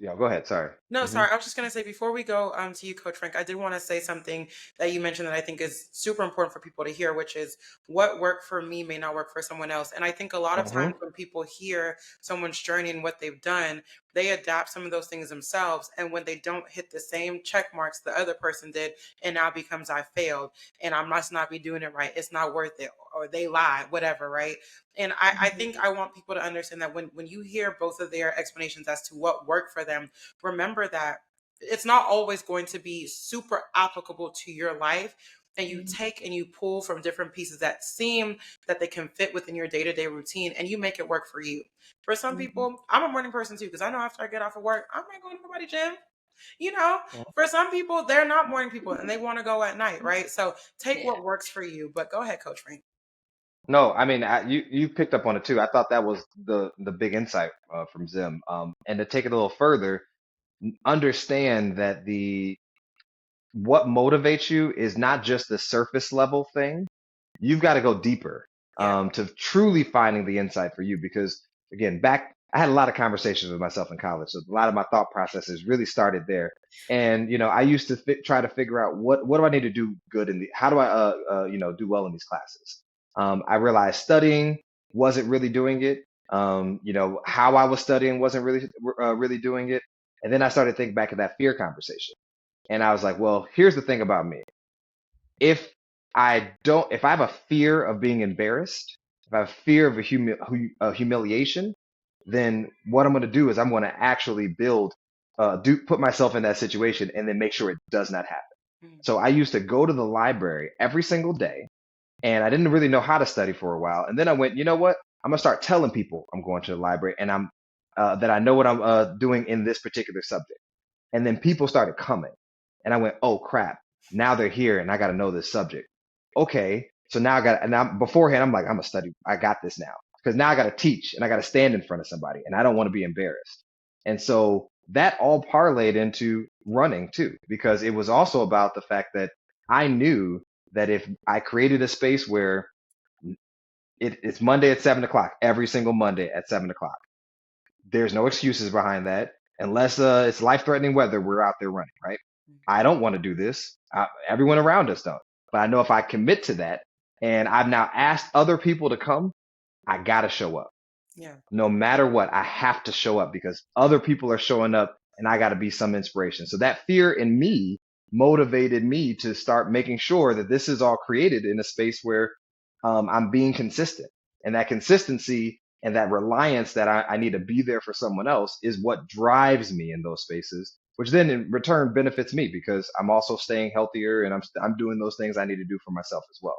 Yeah, go ahead. Sorry. no, Hmm. sorry. I was just gonna say before we go to you, Coach Frank, I did want to say something that you mentioned that I think is super important for people to hear, which is what worked for me may not work for someone else. And I think a lot of Hmm. times when people hear someone's journey and what they've done, they adapt some of those things themselves. And when they don't hit the same check marks the other person did, it now becomes I failed and I must not be doing it right. It's not worth it, or they lie, whatever, right? And I think I want people to understand that when you hear both of their explanations as to what worked for them, remember that it's not always going to be super applicable to your life, and you Mhm. take and you pull from different pieces that seem that they can fit within your day-to-day routine, and you make it work for you. For some Mhm. people, I'm a morning person too, because I know after I get off of work, I'm not going to nobody gym. you know for some people, they're not morning people and they want to go at night, right? So take Yeah. what works for you. But go ahead, Coach Frank. No, I mean, you picked up on it too. I thought that was the big insight from Zim. And to take it a little further, understand that the what motivates you is not just the surface level thing. You've got to go deeper Yeah. to truly finding the insight for you. Because again, I had a lot of conversations with myself in college, so a lot of my thought processes really started there. And I used to try to figure out what do I need to do good in the how do I do well in these classes. I realized studying wasn't really doing it. How I was studying wasn't really doing it. And then I started thinking back of that fear conversation. And I was like, well, here's the thing about me. If if I have a fear of being embarrassed, if I have fear of a humiliation, then what I'm going to do is I'm going to actually build put myself in that situation and then make sure it does not happen. Mm. So I used to go to the library every single day, and I didn't really know how to study for a while. And then I went, you know what? I'm gonna start telling people I'm going to the library and I'm that I know what I'm doing in this particular subject. And then people started coming, and I went, oh crap! Now they're here, and I got to know this subject. Okay, so now I got, and I'm beforehand, I'm like, I'm gonna study. I got this now because now I got to teach, and I got to stand in front of somebody, and I don't want to be embarrassed. And so that all parlayed into running too, because it was also about the fact that I knew that if I created a space where it's Monday at 7 o'clock, every single Monday at 7 o'clock, there's no excuses behind that unless it's life-threatening weather. We're out there running, right? I don't want to do this. Everyone around us don't. But I know if I commit to that, and I've now asked other people to come, I gotta show up. Yeah. No matter what, I have to show up because other people are showing up, and I got to be some inspiration. So that fear in me motivated me to start making sure that this is all created in a space where I'm being consistent. And that consistency and that reliance that I need to be there for someone else is what drives me in those spaces, which then in return benefits me because I'm also staying healthier and I'm doing those things I need to do for myself as well.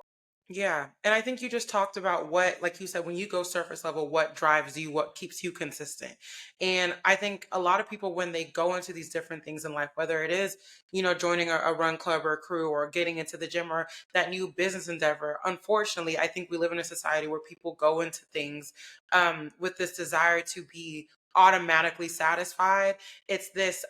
Yeah. And I think you just talked about what, like you said, when you go surface level, what drives you, what keeps you consistent. And I think a lot of people, when they go into these different things in life, whether it is, joining a run club or a crew or getting into the gym or that new business endeavor, unfortunately, I think we live in a society where people go into things with this desire to be automatically satisfied. It's this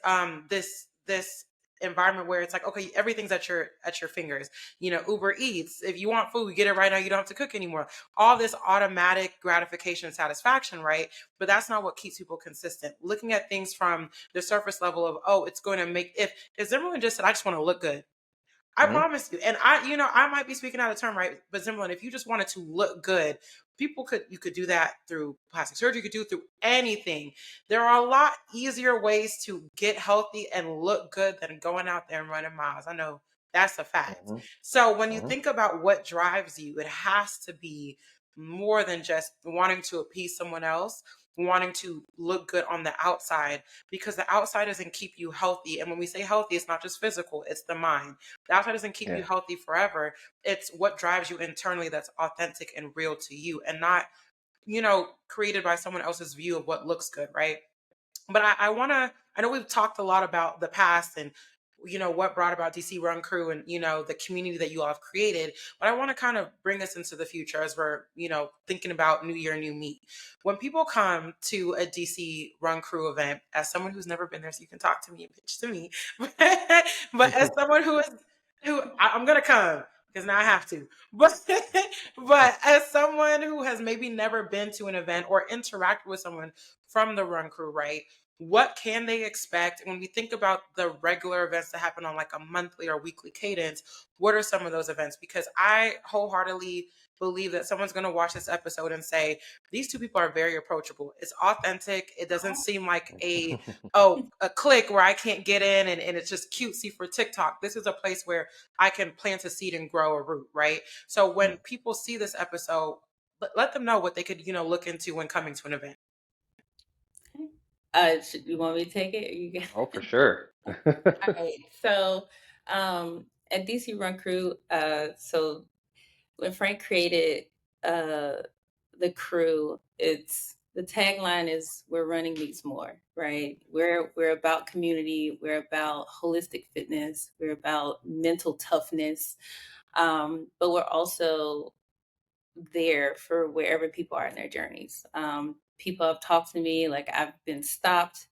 environment where it's like, okay, everything's at your fingers. Uber Eats, if you want food, you get it right now, you don't have to cook anymore. All this automatic gratification and satisfaction, right? But that's not what keeps people consistent. Looking at things from the surface level of, oh, it's going to make, if Zimmerlyn just said, I just want to look good, I Mhm. promise you. And I might be speaking out of turn, right? But Zimmerlyn, if you just wanted to look good, you could do that through plastic surgery, you could do it through anything. There are a lot easier ways to get healthy and look good than going out there and running miles. I know that's a fact. Mhm. So when you Mhm. think about what drives you, it has to be more than just wanting to appease someone else, wanting to look good on the outside, because the outside doesn't keep you healthy. And when we say healthy, it's not just physical, it's the mind. The outside doesn't keep you Yeah. healthy forever. It's what drives you internally that's authentic and real to you and not, created by someone else's view of what looks good, right? But I know we've talked a lot about the past and what brought about DC Run Crew and the community that you all have created, but I want to kind of bring us into the future as we're thinking about new year, new me. When people come to a DC Run Crew event, as someone who's never been there, so you can talk to me and pitch to me, but as someone I'm gonna come because now I have to, but as someone who has maybe never been to an event or interacted with someone from the Run Crew, right? What can they expect when we think about the regular events that happen on like a monthly or weekly cadence? What are some of those events? Because I wholeheartedly believe that someone's going to watch this episode and say, these two people are very approachable. It's authentic. It doesn't seem like a clique where I can't get in and it's just cutesy for TikTok. This is a place where I can plant a seed and grow a root, right? So when people see this episode, let them know what they could, look into when coming to an event. You want me to take it? Or you can. Oh, for sure. All right. So, at DC Run Crew, so when Frank created uh the crew, it's the tagline is "We're running meets more," right? We're about community, we're about holistic fitness, we're about mental toughness, but we're also there for wherever people are in their journeys. People have talked to me like I've been stopped,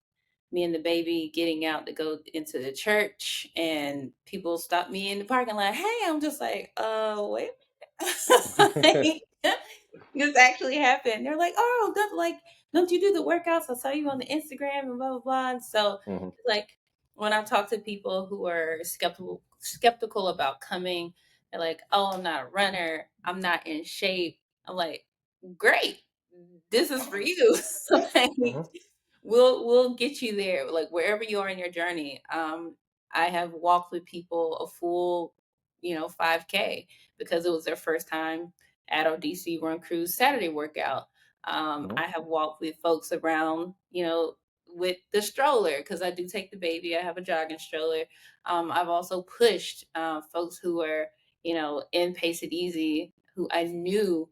me and the baby getting out to go into the church, and people stop me in the parking lot. Hey, I'm just like, wait. Like, this actually happened. They're like, oh, don't you do the workouts? I saw you on the Instagram and blah blah blah. And so, Mhm. like, when I talk to people who are skeptical about coming, they're like, oh, I'm not a runner. I'm not in shape. I'm like, great. This is for you. Like, Mhm. we'll get you there, like wherever you are in your journey. I have walked with people a full 5K because it was their first time at our DC Run Cruise Saturday workout. Mhm. I have walked with folks around with the stroller, because I do take the baby. I have a jogging stroller. I've also pushed folks who are, in Pace It Easy, who I knew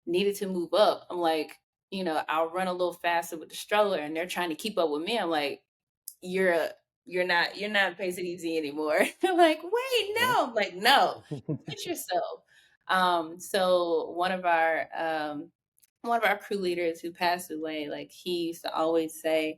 needed to move up. I'm like, I'll run a little faster with the stroller, and they're trying to keep up with me. I'm like, you're a you're not Pace It Easy anymore. They're like, wait, no. I'm like, no, push yourself. So one of our crew leaders who passed away, like, he used to always say,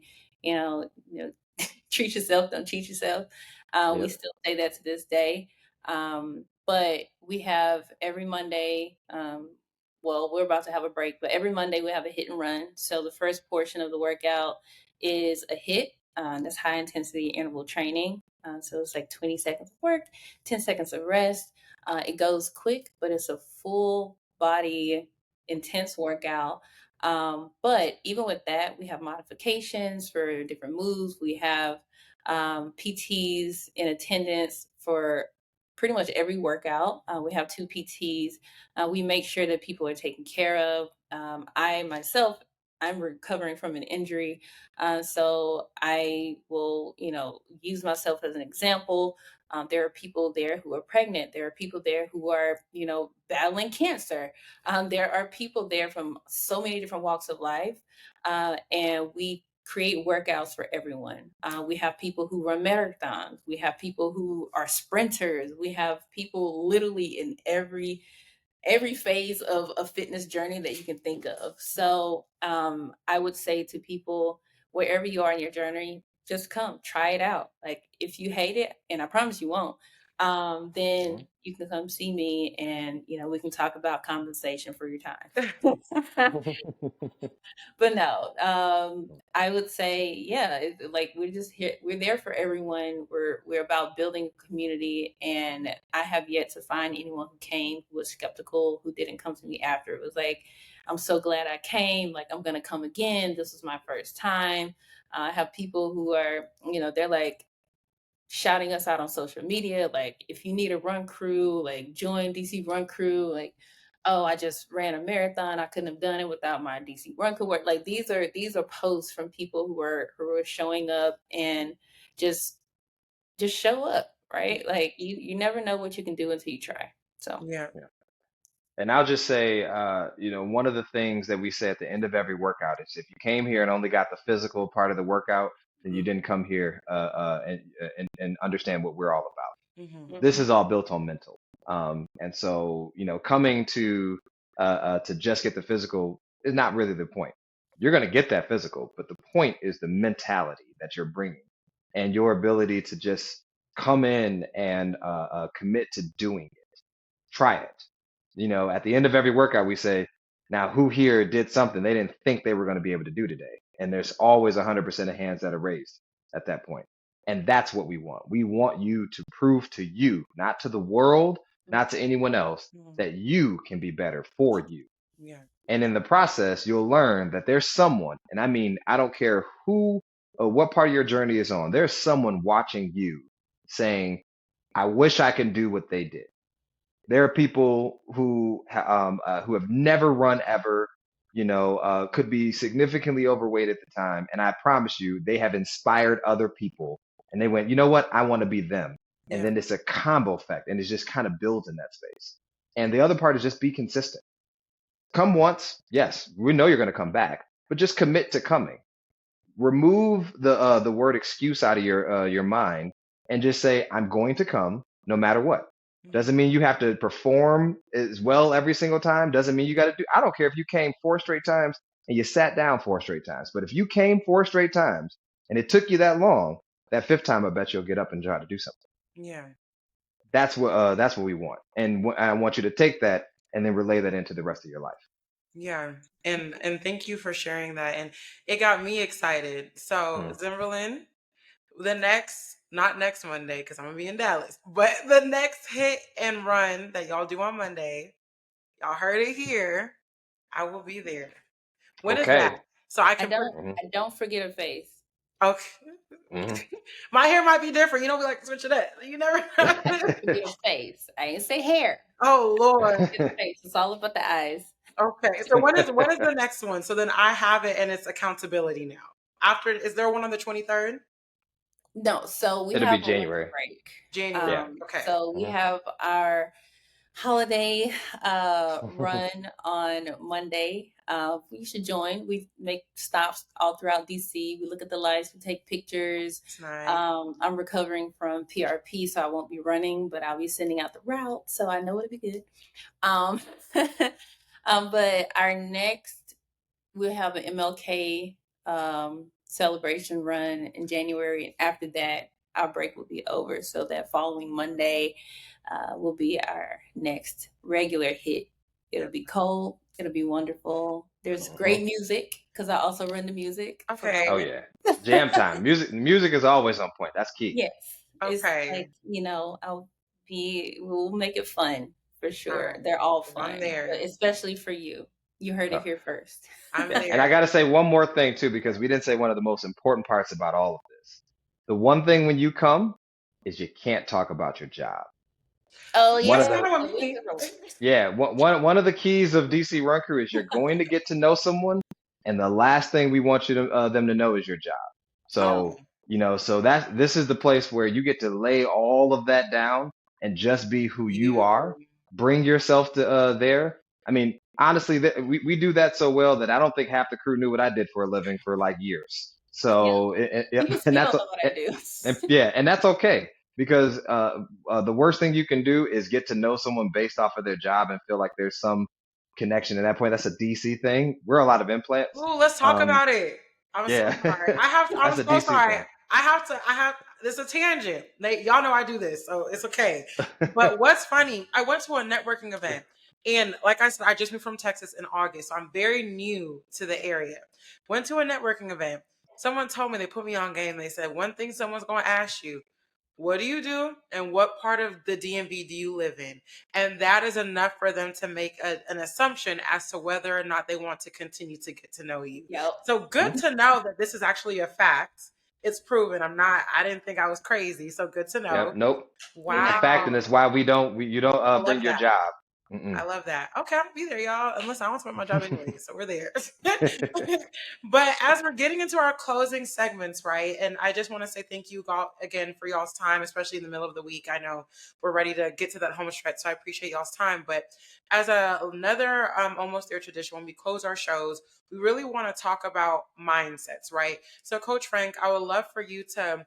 treat yourself, don't cheat yourself. We Yep. still say that to this day. But we have every Monday, well, we're about to have a break, but every Monday we have a hit and run. So the first portion of the workout is a hit. That's high intensity interval training. So it's like 20 seconds of work, 10 seconds of rest. It goes quick, but it's a full body intense workout. But even with that, we have modifications for different moves. We have PTs in attendance for pretty much every workout. We have 2 PTs. We make sure that people are taken care of. I myself, I'm recovering from an injury. So I will, use myself as an example. There are people there who are pregnant. There are people there who are, battling cancer. There are people there from so many different walks of life. And we create workouts for everyone. We have people who run marathons. We have people who are sprinters. We have people literally in every phase of a fitness journey that you can think of. So I would say to people, wherever you are in your journey, just come try it out. Like, if you hate it, and I promise you won't, then you can come see me, and we can talk about compensation for your time. But no, I would say, yeah, like, we're just here. We're there for everyone. We're about building a community, and I have yet to find anyone who came who was skeptical, who didn't come to me after. It was like, I'm so glad I came. Like, I'm gonna come again. This was my first time. I have people who are, they're like shouting us out on social media, like, if you need a run crew, like, join DC Run Crew. Like, oh, I just ran a marathon, I couldn't have done it without my DC Run Crew. Like, these are posts from people who are showing up, and just show up, right? Like, you never know what you can do until you try. So Yeah. And I'll just say, one of the things that we say at the end of every workout is, if you came here and only got the physical part of the workout, then you didn't come here and understand what we're all about. Mm-hmm. This is all built on mental. And so, coming to just get the physical is not really the point. You're going to get that physical, but the point is the mentality that you're bringing and your ability to just come in and commit to doing it. Try it. At the end of every workout, we say, now who here did something they didn't think they were going to be able to do today? And there's always 100% of hands that are raised at that point. And that's what we want. We want you to prove to you, not to the world, not to anyone else, that you can be better for you. Yeah. And in the process, you'll learn that there's someone, and I mean, I don't care who or what part of your journey is on, there's someone watching you saying, I wish I can do what they did. There are people who have never run ever, could be significantly overweight at the time, and I promise you, they have inspired other people, and they went, you know what, I want to be them, and Yeah. then it's a combo effect, and it just kind of builds in that space. And the other part is just be consistent. Come once, yes, we know you're going to come back, but just commit to coming. Remove the word excuse out of your mind, and just say, I'm going to come no matter what. Doesn't mean you have to perform as well every single time. Doesn't mean you got to do. I don't care if you came 4 straight times and you sat down 4 straight times. But if you came 4 straight times and it took you that long, that 5th time, I bet you'll get up and try to do something. Yeah. That's what we want, and I want you to take that and then relay that into the rest of your life. Yeah. And thank you for sharing that. And it got me excited. So, Zimberlyn, not next Monday, because I'm gonna be in Dallas, but the next hit and run that y'all do on Monday, y'all heard it here. I will be there. When is Okay. that? So I can. I don't forget a face. Okay. My hair might be different. We like to switch it up. You never know. Forget a face. I didn't say hair. Oh Lord. Forget a face. It's all about the eyes. Okay. So when is the next one? So then I have it, and it's accountability now. after, is there one on the 23rd? No, so we It'll be have a winter January. break. January. Yeah. Okay. So we have our holiday run on Monday. You should join. We make stops all throughout DC. We look at the lights, we take pictures. It's nice. I'm recovering from PRP, so I won't be running, but I'll be sending out the route, so I know it'll be good. Um, but our next, we'll have an MLK celebration run in January, and after that, our break will be over. So that following Monday will be our next regular hit. It'll be cold. It'll be wonderful. There's great music because I also run the music. Okay. Oh yeah, jam time. Music is always on point. That's key. Yes. It's Okay. like, we'll make it fun for sure. Alright. They're all I'm fun, there. but especially for you. You heard it here first. I'm And I there. got to say one more thing too, because we didn't say one of the most important parts about all of this. The one thing when you come is you can't talk about your job. Oh, One yeah. of That's the not A what week me. ago. Yeah, one of the keys of DC Run Crew is you're going to get to know someone, and the last thing we want you to them to know is your job. So, so this is the place where you get to lay all of that down and just be who you are. Bring yourself to there. I mean, honestly, we do that so well that I don't think half the crew knew what I did for a living for like years. So, People and still that's don't know what I do. and that's okay because the worst thing you can do is get to know someone based off of their job and feel like there's some connection. At that point, that's a DC thing. We're a lot of implants. Ooh, let's talk about it. I'm so Yeah, sorry. I'm that's a so DC sorry. thing. This is a tangent. Y'all know I do this, so it's okay. But what's funny, I went to a networking event, and like I said, I just moved from Texas in August, so I'm very new to the area. Went to a networking event. Someone told me, they put me on game. They said, one thing someone's going to ask you, what do you do and what part of the DMV do you live in? And that is enough for them to make an assumption as to whether or not they want to continue to get to know you. Yep. So good to know that this is actually a fact. It's proven. I didn't think I was crazy. So good to know. Yep, nope. Wow. It's a fact, and it's why you don't love bring your that. job. Mm-mm. I love that. Okay, I'll be there, y'all. Unless I want to quit my job anyway, so we're there. But as we're getting into our closing segments, right? And I just want to say thank you all again for y'all's time, especially in the middle of the week. I know we're ready to get to that home stretch, so I appreciate y'all's time. But as another almost there tradition, when we close our shows, we really want to talk about mindsets, right? So, Coach Frank, I would love for you to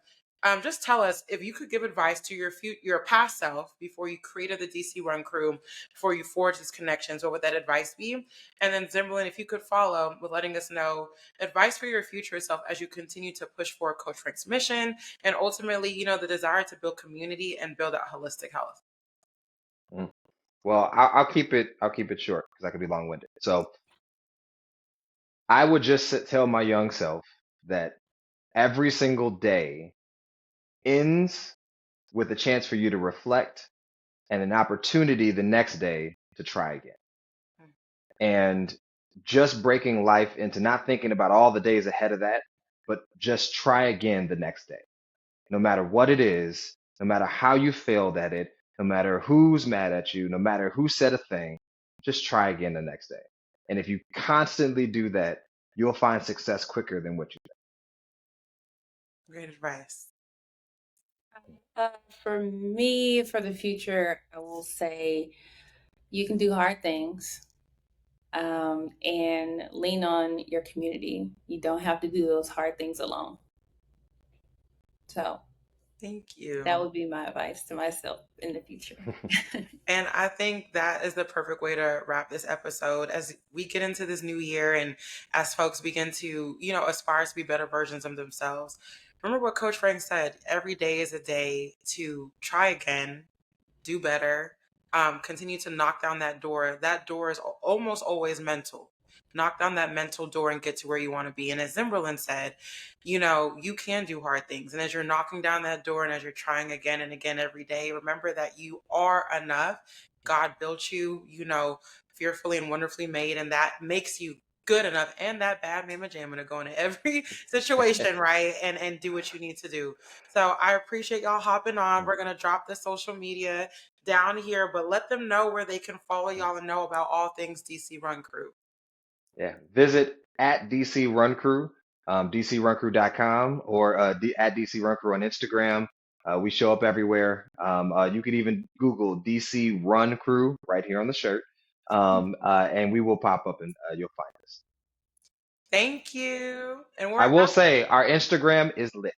just tell us if you could give advice to your past self before you created the DC Run Crew, before you forged these connections. What would that advice be? And then Zimberlyn, if you could follow with letting us know advice for your future self as you continue to push for Coach Frank's mission and ultimately, the desire to build community and build out holistic health. Mm. Well, I'll keep it short because I could be long-winded. So I would just tell my young self that every single day ends with a chance for you to reflect and an opportunity the next day to try again. And just breaking life into not thinking about all the days ahead of that, but just try again the next day. No matter what it is, no matter how you failed at it, no matter who's mad at you, no matter who said a thing, just try again the next day. And if you constantly do that, you'll find success quicker than what you do. Great advice. For me, for the future, I will say you can do hard things and lean on your community. You don't have to do those hard things alone. So Thank you. that would be my advice to myself in the future. And I think that is the perfect way to wrap this episode as we get into this new year and as folks begin to, aspire to be better versions of themselves. Remember what Coach Frank said, every day is a day to try again, do better, continue to knock down that door. That door is almost always mental. Knock down that mental door and get to where you want to be. And as Zimberlyn said, you can do hard things. And as you're knocking down that door and as you're trying again and again every day, remember that you are enough. God built you, fearfully and wonderfully made, and that makes you good enough and that bad mama jamma to go into every situation, right? And do what you need to do. So I appreciate y'all hopping on. We're going to drop the social media down here, but let them know where they can follow y'all and know about all things DC Run Crew. Yeah, visit at DC Run Crew DCRunCrew.com or at DC Run Crew on Instagram. We show up everywhere. You could even Google DC Run Crew right here on the shirt, and we will pop up and you'll find us. Thank you. And I will say our Instagram is lit.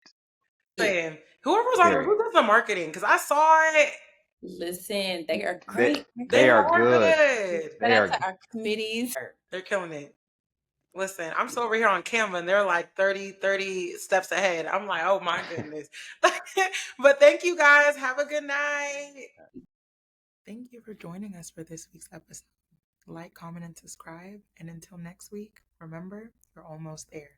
saying, whoever's on Very. who does the marketing? Because I saw it. Listen, they are great. They are good. Good. Shout out to our committees. They're killing it. Listen, I'm still over here on Canva and they're like 30 steps ahead. I'm like, oh my goodness. But thank you guys. Have a good night. Thank you for joining us for this week's episode. Like, comment, and subscribe. And until next week, remember, you're almost there.